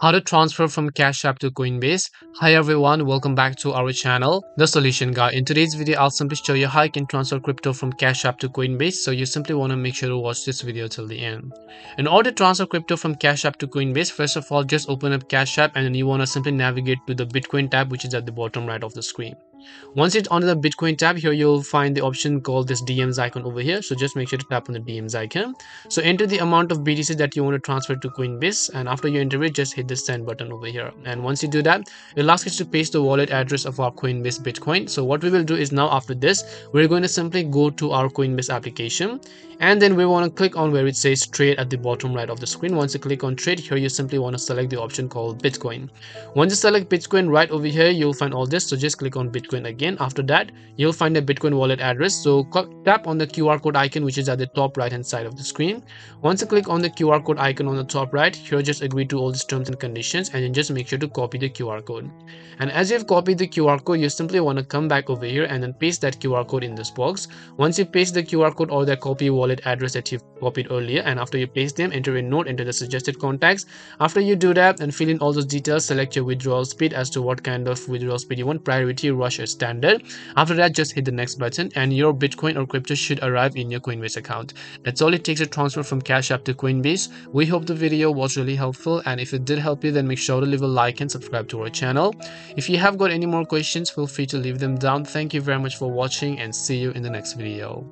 How to transfer from Cash App to Coinbase. Hi everyone, welcome back to our channel, The Solution Guy. In today's video, I'll simply show you how you can transfer crypto from Cash App to Coinbase. So you simply want to make sure to watch this video till the end. In order to transfer crypto from Cash App to Coinbase, first of all, just open up Cash App and then you want to simply navigate to the Bitcoin tab, which is at the bottom right of the screen. Once it's under the Bitcoin tab, here you'll find the option called this DMs icon over here. So just make sure to tap on the DMs icon. So enter the amount of BTC that you want to transfer to Coinbase, and after you enter it, just hit the send button over here. And once you do that, it'll ask us to paste the wallet address of our Coinbase Bitcoin. So what we will do is now after this, we're going to simply go to our Coinbase application, and then we want to click on where it says trade at the bottom right of the screen. Once you click on trade, here you simply want to select the option called Bitcoin. Once you select Bitcoin, right over here you'll find all this, so just click on Bitcoin again. After that, you'll find a Bitcoin wallet address, so tap on the QR code icon, which is at the top right hand side of the screen. Once you click on the QR code icon on the top right, here just agree to all these terms and conditions, and then just make sure to copy the QR code. And as you've copied the QR code, you simply want to come back over here and then paste that QR code in this box. Once you paste the QR code or the copy wallet address that you've copied earlier, and after you paste them, enter a note, enter the suggested contacts. After you do that and fill in all those details, select your withdrawal speed as to what kind of withdrawal speed you want, priority, rush, or standard. After that, just hit the next button and your Bitcoin or crypto should arrive in your Coinbase account. That's all it takes to transfer from Cash App to Coinbase. We hope the video was really helpful, and if it did help you, then make sure to leave a like and subscribe to our channel. If you have got any more questions, feel free to leave them down. Thank you very much for watching and see you in the next video.